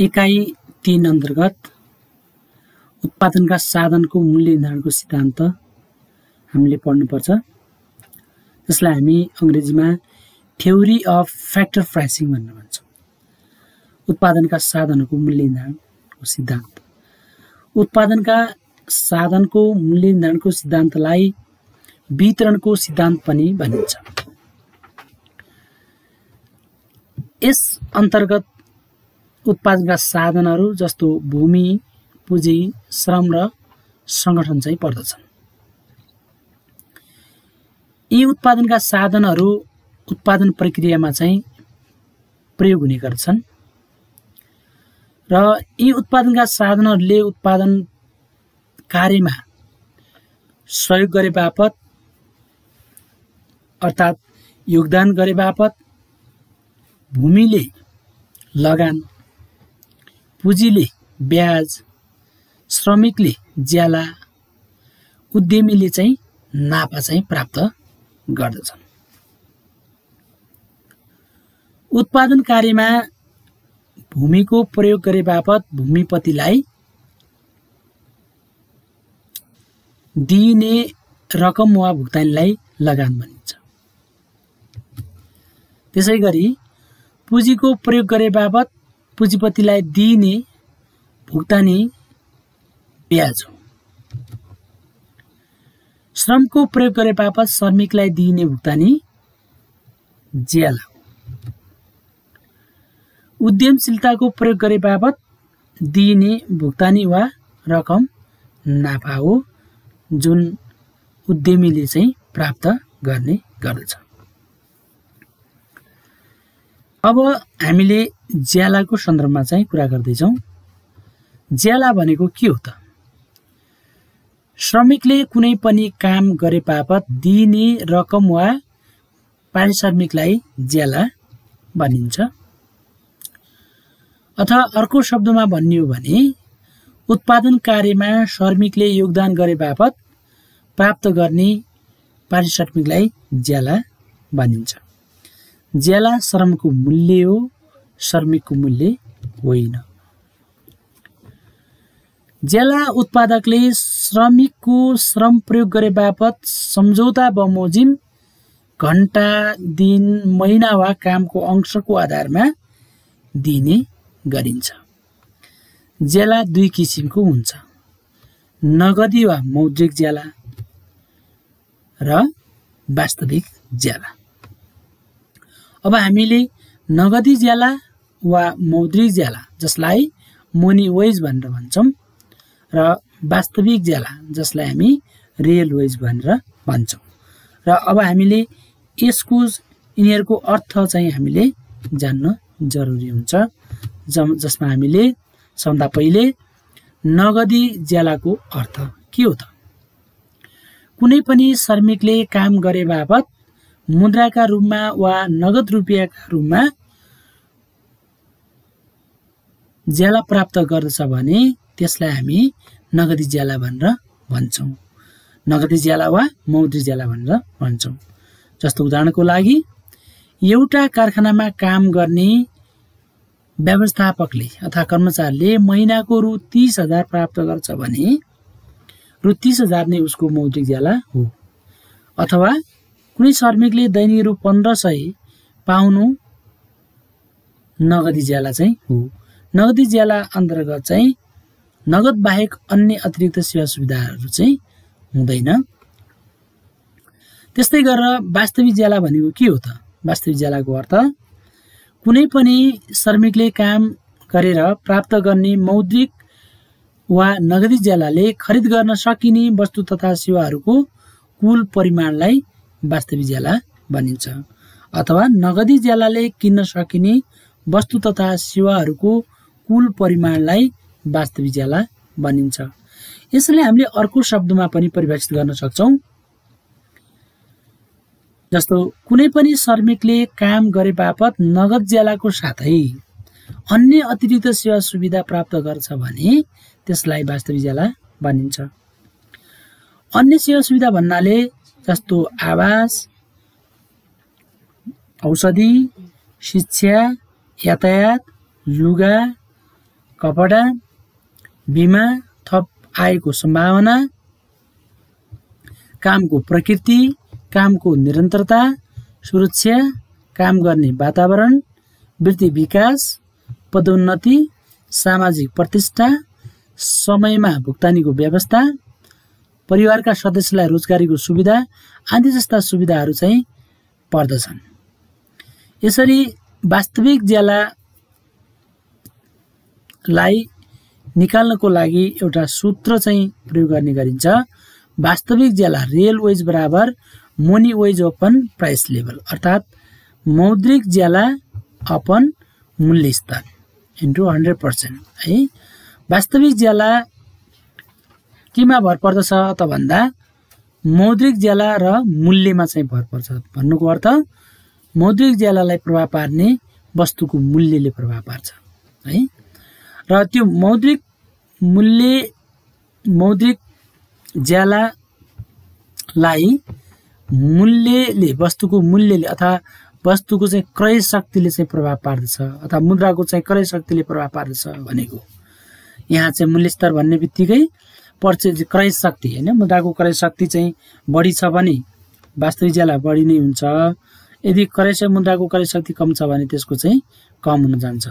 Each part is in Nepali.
एकाइ 3 अन्तर्गत उत्पादनका साधनको मूल्य निर्धारणको सिद्धान्त हामीले पढ्नुपर्छ, जसलाई हामी अंग्रेजीमा थ्योरी अफ फ्याक्टर प्राइसिङ भनेर भन्छौँ। उत्पादनका साधनको मूल्य निर्धारणको सिद्धान्त। उत्पादनका साधनको मूल्य निर्धारणको सिद्धान्तलाई वितरणको सिद्धान्त पनि भनिन्छ। यस अन्तर्गत उत्पादनका साधनहरू जस्तो भूमि, पुँजी, श्रम र संगठन चाहिँ पर्दछन्। यी उत्पादनका साधनहरू उत्पादन प्रक्रियामा चाहिँ प्रयोग हुने गर्छन् र यी उत्पादनका साधनहरूले उत्पादन कार्यमा सहयोग गरे बापत अर्थात् योगदान गरे बापत भूमिले लगान, पुँजीले ब्याज, श्रमिकले ज्याला, उद्यमीले चाहिँ नाफा चाहिँ प्राप्त गर्दछन्। उत्पादन कार्यमा भूमिको प्रयोग गरे बापत भूमिपतिलाई दिइने रकम वा भुक्तानीलाई लगान भनिन्छ। त्यसैगरी पुँजीको प्रयोग गरे बापत पुँजीपतिलाई दिइने भुक्तानी ब्याज हो। श्रमको प्रयोग गरे बापत श्रमिकलाई दिइने भुक्तानी ज्याला हो। उद्यमशीलताको प्रयोग गरे बापत दिइने भुक्तानी वा रकम नाफा हो, जुन उद्यमीले चाहिँ प्राप्त गर्ने गर्दछ। अब हामीले ज्यालाको सन्दर्भमा चाहिँ कुरा गर्दैछौँ। ज्याला भनेको के हो त? श्रमिकले कुनै पनि काम गरे बापत दिइने रकम वा पारिश्रमिकलाई ज्याला भनिन्छ। अथवा अर्को शब्दमा भन्ने हो भने उत्पादन कार्यमा श्रमिकले योगदान गरे बापत प्राप्त गर्ने पारिश्रमिकलाई ज्याला भनिन्छ। ज्याला श्रमको मूल्य हो, श्रमिकको मूल्य होइन। ज्याला उत्पादकले श्रमिकको श्रम प्रयोग गरे बापत सम्झौता बमोजिम घण्टा, दिन, महिना वा कामको अंशको आधारमा दिने गरिन्छ। ज्याला 2 किसिमको हुन्छ, नगदी वा मौद्रिक ज्याला र वास्तविक ज्याला। अब हामीले नगदी ज्याला वा मौद्रिक ज्याला, जसलाई मनी वेज भनेर भन्छौँ, र वास्तविक ज्याला, जसलाई हामी रियल वेज भनेर भन्छौँ। र अब हामीले यिनीहरूको अर्थ चाहिँ हामीले जान्न जरुरी हुन्छ, जसमा हामीले सबभन्दा पहिले नगदी ज्यालाको अर्थ के हो त? कुनै पनि श्रमिकले काम गरे बापत मुद्राका रूपमा वा नगद रुपियाँका रूपमा ज्याला प्राप्त गर्दछ भने त्यसलाई हामी नगदी ज्याला भनेर भन्छौँ। नगदी ज्याला वा मौद्रिक ज्याला भनेर भन्छौँ। जस्तो उदाहरणको लागि एउटा कारखानामा काम गर्ने व्यवस्थापकले अथवा कर्मचारीले महिनाको रु 30,000 प्राप्त गर्छ भने रु 30,000 नै उसको मौद्रिक ज्याला हो। अथवा कुनै श्रमिकले दैनिक रु 1500 पाउनु नगदी ज्याला चाहिँ हो। नगदी ज्याला अन्तर्गत चाहिँ नगद बाहेक अन्य अतिरिक्त सेवा सुविधाहरू चाहिँ हुँदैन। त्यस्तै गरेर वास्तविक ज्याला भनेको के हो त? वास्तविक ज्यालाको अर्थ कुनै पनि श्रमिकले काम गरेर प्राप्त गर्ने मौद्रिक वा नगदी ज्यालाले खरिद गर्न सकिने वस्तु तथा सेवाहरूको कुल परिमाणलाई वास्तविक ज्याला भनिन्छ। अथवा नगदी ज्यालाले किन्न सकिने वस्तु तथा सेवाहरूको कुल परिमाणलाई वास्तविक ज्याला भनिन्छ। यसलाई हामीले अर्को शब्दमा पनि परिभाषित गर्न सक्छौँ। जस्तो कुनै पनि श्रमिकले काम गरे बापत नगद ज्यालाको साथै अन्य अतिरिक्त सेवा सुविधा प्राप्त गर्छ भने त्यसलाई वास्तविक ज्याला भनिन्छ। अन्य सेवा सुविधा भन्नाले जस्तो आवास, औषधि, शिक्षा, यातायात, लुगा, कपडा, बिमा, थप आयको सम्भावना, कामको प्रकृति, कामको निरन्तरता, सुरक्षा, काम गर्ने वातावरण, वृत्ति विकास, पदोन्नति, सामाजिक प्रतिष्ठा, समयमा भुक्तानीको व्यवस्था, परिवारका सदस्यलाई रोजगारीको सुविधा आदि जस्ता सुविधाहरू चाहिँ पर्दछन्। यसरी वास्तविक ज्यालालाई निकाल्नको लागि एउटा सूत्र चाहिँ प्रयोग गर्ने गरिन्छ। वास्तविक ज्याला रियल वेज बराबर money wage upon price level, अर्थात् मौद्रिक ज्याला अपन मूल्य स्तर इन्टु 100% है। वास्तविक ज्याला केमा भर पर्दछ त भन्दा मौद्रिक ज्याला र मूल्यमा चाहिँ भर पर्छ। भन्नुको अर्थ मौद्रिक ज्यालालाई प्रभाव पार्ने वस्तुको मूल्यले प्रभाव पार्छ है। र त्यो मौद्रिक ज्यालालाई मूल्यले, वस्तुको मूल्यले अथवा वस्तुको चाहिँ क्रय शक्तिले चाहिँ प्रभाव पार्दछ अथवा मुद्राको चाहिँ क्रय शक्तिले प्रभाव पार्दछ भनेको। यहाँ चाहिँ मूल्य स्तर भन्ने बित्तिकै पर्चेज क्रय शक्ति हैन, मुद्राको क्रय शक्ति चाहिँ बढी छ भने वास्तविक ज्याला बढी नै हुन्छ। यदि मुद्राको क्रय शक्ति कम छ भने त्यसको चाहिँ कम हुन जान्छ।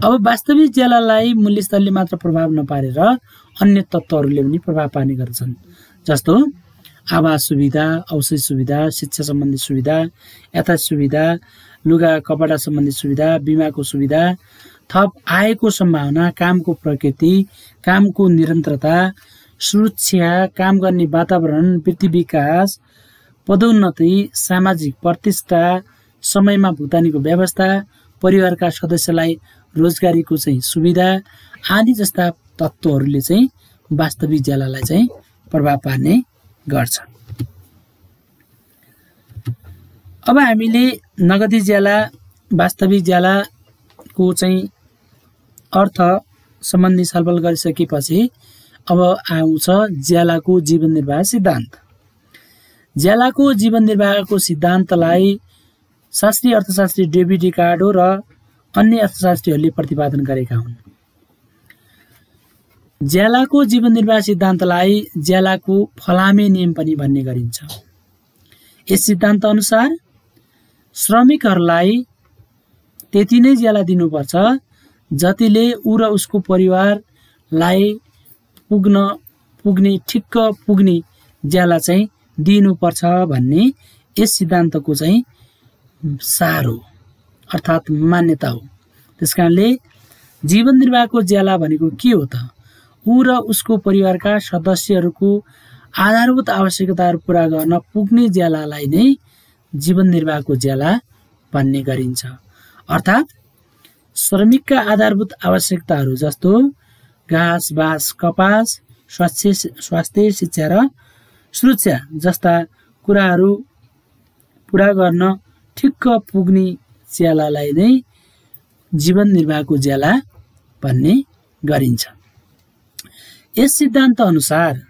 अब वास्तविक ज्यालालाई मूल्य स्तरले मात्र प्रभाव नपारेर अन्य तत्त्वहरूले पनि प्रभाव पार्ने गर्छन्, जस्तो आवास सुविधा, औषधि सुविधा, शिक्षा सम्बन्धी सुविधा, यातायात सुविधा, लुगा कपडा सम्बन्धी सुविधा, बिमाको सुविधा, थप आयको सम्भावना, कामको प्रकृति, कामको निरन्तरता, सुरक्षा, काम गर्ने वातावरण, वृत्ति विकास, पदोन्नति, सामाजिक प्रतिष्ठा, समयमा भुक्तानीको व्यवस्था, परिवारका सदस्यलाई रोजगारीको चाहिँ सुविधा आदि जस्ता तत्त्वहरूले चाहिँ वास्तविक ज्यालालाई चाहिँ प्रभाव पार्ने गर्छ। अब हामीले नगदी ज्याला, वास्तविक ज्यालाको चाहिँ अर्थ सम्बन्धी छलफल गरिसकेपछि अब आउँछ ज्यालाको जीवन निर्वाह सिद्धान्त। ज्यालाको जीवन निर्वाहको सिद्धान्तलाई शास्त्रीय अर्थशास्त्री डेभिड रिकार्डो र अन्य अर्थशास्त्रीहरूले प्रतिपादन गरेका हुन्। ज्यालाको जीवन निर्वाह सिद्धान्तलाई ज्यालाको फलामे नियम पनि भन्ने गरिन्छ। यस सिद्धान्त अनुसार श्रमिकहरूलाई त्यति नै ज्याला दिनुपर्छ जतिले ऊ र उसको परिवारलाई ठिक्क पुग्ने ज्याला चाहिँ दिनुपर्छ भन्ने यस सिद्धान्तको चाहिँ सार हो, अर्थात् मान्यता हो। त्यसकारणले जीवन निर्वाहको ज्याला भनेको के हो त? ऊ र उसको परिवारका सदस्यहरूको आधारभूत आवश्यकताहरू पूरा गर्न पुग्ने ज्यालालाई नै जीवन निर्वाहको ज्याला भन्ने गरिन्छ। अर्थात् श्रमिकका आधारभूत आवश्यकताहरू जस्तो घाँस, बाँस, कपास, स्वास्थ्य, शिक्षा र सुरक्षा जस्ता कुराहरू पूरा गर्न ठिक्क पुग्ने ज्यालालाई नै जीवन निर्वाहको ज्याला भन्ने गरिन्छ। यस सिद्धान्त अनुसार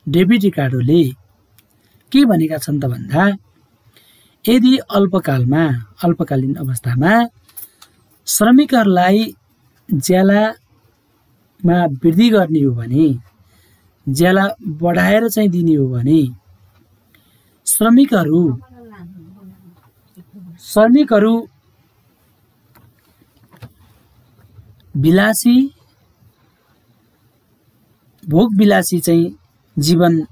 डेभिड रिकार्डोले के भनेका छन् त भन्दा यदि अल्पकालीन अवस्थामा श्रमिकहरूलाई ज्यालामा वृद्धि गर्ने हो भने, ज्याला बढाएर चाहिँ दिने हो भने श्रमिकहरू भोगविलासी चाहिँ जीवन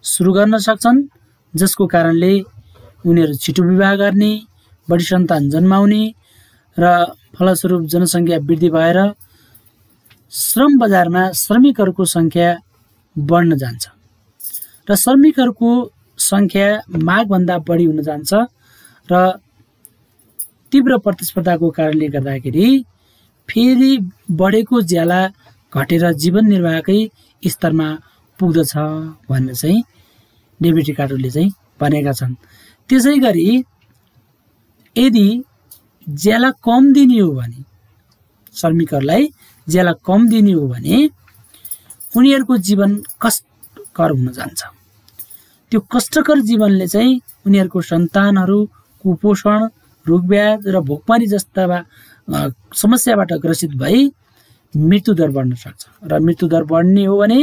सुरु गर्न सक्छन्, जसको कारणले उनीहरू छिटो विवाह गर्ने, बढी सन्तान जन्माउने र फलस्वरूप जनसङ्ख्या वृद्धि भएर श्रम बजारमा श्रमिकहरूको सङ्ख्या बढ्न जान्छ र श्रमिकहरूको सङ्ख्या मागभन्दा बढी हुन जान्छ र तीव्र प्रतिस्पर्धाको कारणले गर्दाखेरि फेरि बढेको ज्याला घटेर जीवन निर्वाहकै स्तरमा पुग्दछ भनेर चाहिँ डेभिड रिकार्डोले चाहिँ भनेका छन्। त्यसै गरी यदि ज्याला कम दिने हो भने, श्रमिकहरूलाई ज्याला कम दिने हो भने उनीहरूको जीवन कष्टकर हुन जान्छ। त्यो कष्टकर जीवनले चाहिँ उनीहरूको सन्तानहरू कुपोषण, रोगव्याध र भोकमरी जस्ता समस्याबाट ग्रसित भई मृत्युदर बढ्न सक्छ र मृत्युदर बढ्ने हो भने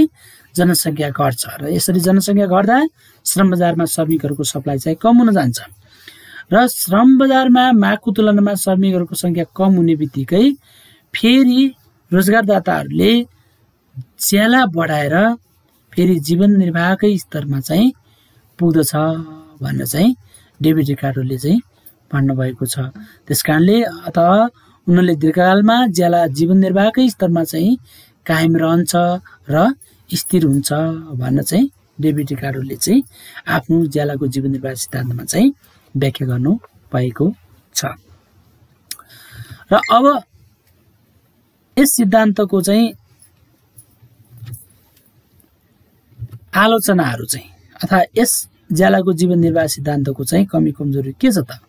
जनसङ्ख्या घट्छ र यसरी जनसङ्ख्या घट्दा श्रम बजारमा श्रमिकहरूको सप्लाई चाहिँ कम हुन जान्छ र श्रम बजारमा मागको तुलनामा श्रमिकहरूको संख्या कम हुने बित्तिकै फेरि रोजगारदाताहरूले ज्याला बढाएर फेरि जीवन निर्वाहकै स्तरमा चाहिँ पुग्दछ भनेर चाहिँ डेभिड रिकार्डोले चाहिँ भन्नुभएको छ। त्यसकारणले अथवा उनले दीर्घकालमा ज्याला जीवन निर्वाहकै स्तरमा चाहिँ कायम रहन्छ र स्थिर हुन्छ भन्न चाहिँ डेभिड रिकार्डोले चाहिँ आफ्नो ज्यालाको जीवन निर्वाह सिद्धान्तमा चाहिँ व्याख्या गर्नु भएको छ। र अब यस सिद्धान्तको चाहिँ आलोचनाहरू चाहिँ अथवा यस ज्यालाको जीवन निर्वाह सिद्धान्तको चाहिँ कमी कमजोरी के छ त?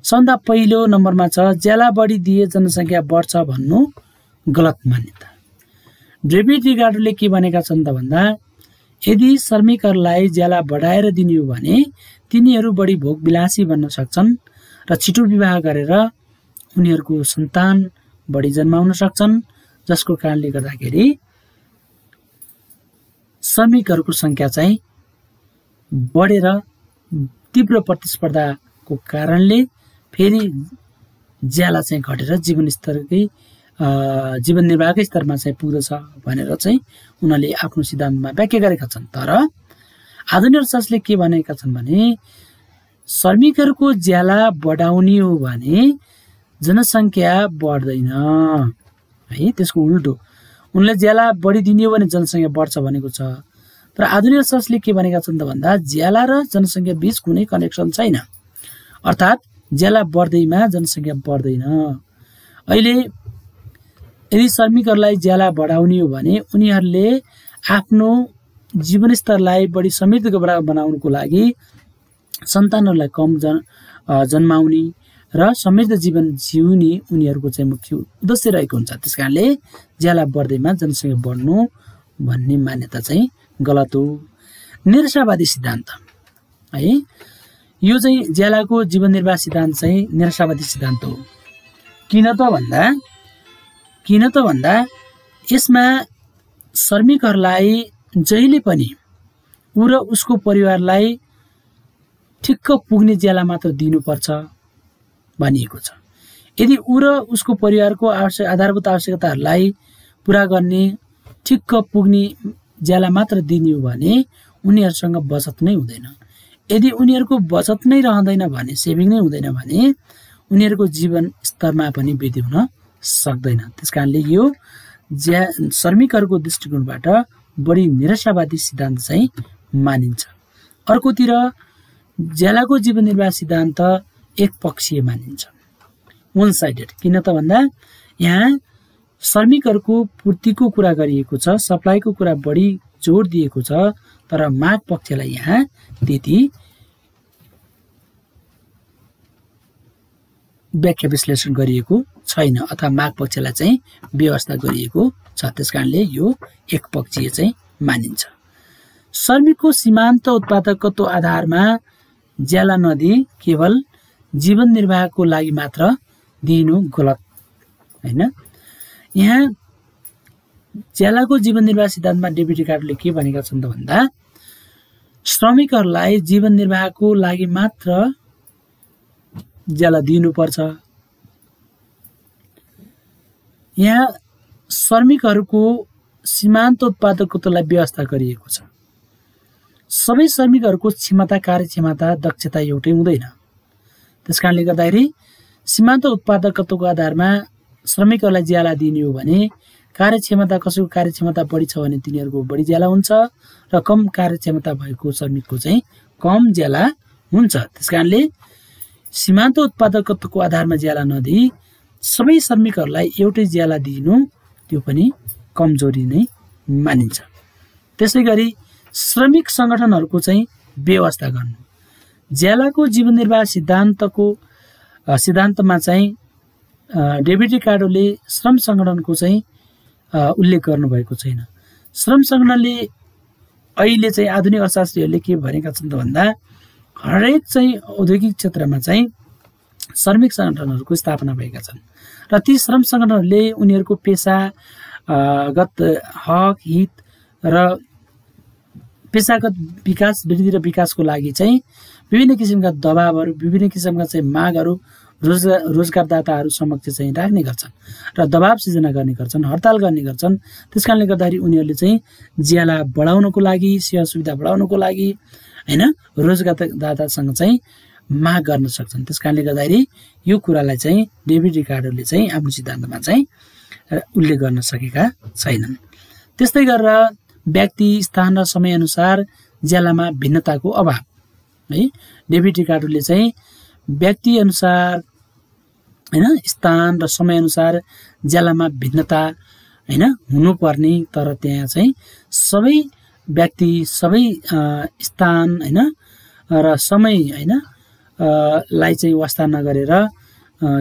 सबभन्दा पहिलो नम्बरमा छ ज्याला बढी दिए जनसङ्ख्या बढ्छ भन्नु गलत मान्यता। डेभिड रिकार्डोले के भनेका छन् त भन्दा यदि श्रमिकहरूलाई ज्याला बढाएर दिने हो भने तिनीहरू बढी भोगविलासी बन्न सक्छन् र छिटो विवाह गरेर उनीहरूको सन्तान बढी जन्माउन सक्छन्, जसको कारणले गर्दाखेरि श्रमिकहरूको संख्या चाहिँ बढेर तीव्र प्रतिस्पर्धाको कारणले फेरि ज्याला चाहिँ घटेर जीवन निर्वाहकै स्तरमा चाहिँ पुग्दछ भनेर चाहिँ उनीहरूले आफ्नो सिद्धान्तमा व्याख्या गरेका छन्। तर आधुनिक अर्थशास्त्रले के भनेका छन् भने श्रमिकहरूको ज्याला बढाउने हो भने जनसङ्ख्या बढ्दैन है, त्यसको उल्टो उनले ज्याला बढिदिने हो भने जनसङ्ख्या बढ्छ भनेको छ। तर आधुनिक अर्थशास्त्रले के भनेका छन् त भन्दा ज्याला र जनसङ्ख्या बीच कुनै कनेक्सन छैन, अर्थात् ज्याला बढ्दैमा जनसङ्ख्या बढ्दैन। अहिले यदि श्रमिकहरूलाई ज्याला बढाउने हो भने उनीहरूले आफ्नो जीवनस्तरलाई बढी समृद्ध बनाउनको लागि सन्तानहरूलाई कम जन्माउने र समृद्ध जीवन जिउने उनीहरूको चाहिँ मुख्य उद्देश्य रहेको हुन्छ। त्यसकारणले ज्याला बढ्दैमा जनसङ्ख्या बढ्नु भन्ने मान्यता चाहिँ गलत हो। निराशावादी सिद्धान्त है, यो चाहिँ ज्यालाको जीवन निर्वाह सिद्धान्त चाहिँ निराशावादी सिद्धान्त हो। किन त भन्दा यसमा श्रमिकहरूलाई जहिले पनि ऊ र उसको परिवारलाई ठिक्क पुग्ने ज्याला मात्र दिनुपर्छ भनिएको छ। यदि ऊ र उसको परिवारको आधारभूत आवश्यकताहरूलाई पुरा गर्ने ठिक्क पुग्ने ज्याला मात्र दिने हो भने उनीहरूसँग बचत नै हुँदैन। यदि उनीहरूको बचत नै रहँदैन भने, सेभिङ नै हुँदैन भने उनीहरूको जीवन स्तरमा पनि वृद्धि हुन सक्दैन। त्यसकारणले यो श्रमिकहरूको दृष्टिकोणबाट बढी निराशावादी सिद्धान्त चाहिँ मानिन्छ। अर्कोतिर ज्यालाको जीवन निर्वाह सिद्धान्त एकपक्षीय मानिन्छ, वन साइडेड। किन त भन्दा यहाँ श्रमिकहरूको पूर्तिको कुरा गरिएको छ, सप्लाईको कुरा बढी जोड दिएको छ, तर माग पक्षलाई यहाँ त्यति व्याख्या विश्लेषण गरिएको छैन अथवा माग पक्षलाई चाहिँ व्यवस्था गरिएको छ। त्यसकारणले यो एकपक्षीय चाहिँ मानिन्छ। श्रमिकको सीमान्त उत्पादकत्व आधारमा ज्याला नदिई केवल जीवन निर्वाहको लागि मात्र दिनु गलत हैन। यहाँ ज्यालाको जीवन निर्वाह सिद्धान्तमा डेभिड रिकार्डोले के भनेका छन् त भन्दा श्रमिकहरूलाई जीवन निर्वाहको लागि मात्र ज्याला दिनुपर्छ। यहाँ श्रमिकहरूको सीमान्त उत्पादकत्वलाई व्यवस्था गरिएको छ। सबै श्रमिकहरूको क्षमता, कार्यक्षमता, दक्षता एउटै हुँदैन। त्यसकारणले गर्दाखेरि सीमान्त उत्पादकत्वको आधारमा श्रमिकहरूलाई ज्याला दिने हो भने कार्यक्षमता, कसैको कार्यक्षमता बढी छ भने तिनीहरूको बढी ज्याला हुन्छ र कम कार्यक्षमता भएको श्रमिकको चाहिँ कम ज्याला हुन्छ। त्यसकारणले सीमान्त उत्पादकत्वको आधारमा ज्याला नदिई सबै श्रमिकहरूलाई एउटै ज्याला दिनु त्यो पनि कमजोरी नै मानिन्छ। त्यसै गरी श्रमिक सङ्गठनहरूको चाहिँ व्यवस्था गर्नु, ज्यालाको जीवन निर्वाह सिद्धान्तमा चाहिँ डेभिड रिकार्डोले श्रम सङ्गठनको चाहिँ उल्लेख गर्नुभएको छैन। श्रम सङ्गठनले अहिले चाहिँ आधुनिक अर्थशास्त्रीहरूले के भनेका छन् त भन्दा हरेक चाहिँ औद्योगिक क्षेत्रमा चाहिँ श्रमिक सङ्गठनहरूको स्थापना भएका छन् र ती श्रम सङ्गठनहरूले उनीहरूको पेसा गत हक हित र पेशागत विकास वृद्धि र विकासको लागि चाहिँ विभिन्न किसिमका दबावहरू विभिन्न किसिमका चाहिँ मागहरू रोजगारदाताहरू समक्ष चाहिँ राख्ने गर्छन् र दबाव सिर्जना गर्ने गर्छन् हडताल गर्ने गर्छन्। त्यसकारणले गर्दाखेरि उनीहरूले चाहिँ ज्याला बढाउनको लागि सेवा सुविधा बढाउनको लागि हैन रोजगारदातासँग चाहिँ माग गर्न सक्छन्। त्यसकारणले गर्दाखेरि यो कुरालाई चाहिँ डेभिड रिकार्डोले चाहिँ आफ्नो सिद्धान्तमा चाहिँ उल्लेख गर्न सकेका छैनन्। त्यस्तै गरेर व्यक्ति स्थान र समयअनुसार ज्यालामा भिन्नताको अभाव है डेभिड रिकार्डोले चाहिँ व्यक्ति अनुसार हैन स्थान र समयअनुसार ज्यालामा भिन्नता हैन हुनुपर्ने तर त्यहाँ चाहिँ सबै व्यक्ति सबै स्थान हैन र समय हैन लाई चाहिँ वास्ता नगरेर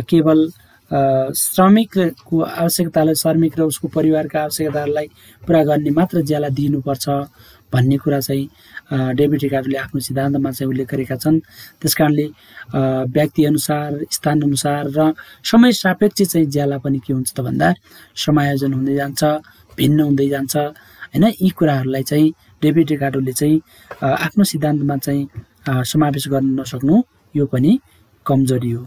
केवल श्रमिकको आवश्यकतालाई श्रमिक र उसको परिवारका आवश्यकताहरूलाई पुरा गर्ने मात्र ज्याला दिनुपर्छ भन्ने कुरा चाहिँ डेभिड रिकार्डोले आफ्नो सिद्धान्तमा चाहिँ उल्लेख गरेका छन्। त्यसकारणले व्यक्ति अनुसार स्थान अनुसार र समय सापेक्ष चाहिँ ज्याला पनि के हुन्छ त भन्दा समायोजन हुँदै जान्छ भिन्न हुँदै जान्छ हैन। यी कुराहरूलाई चाहिँ डेभिड रिकार्डोले चाहिँ आफ्नो सिद्धान्तमा चाहिँ समावेश गर्न नसक्नु यो पनि कमजोरी हो।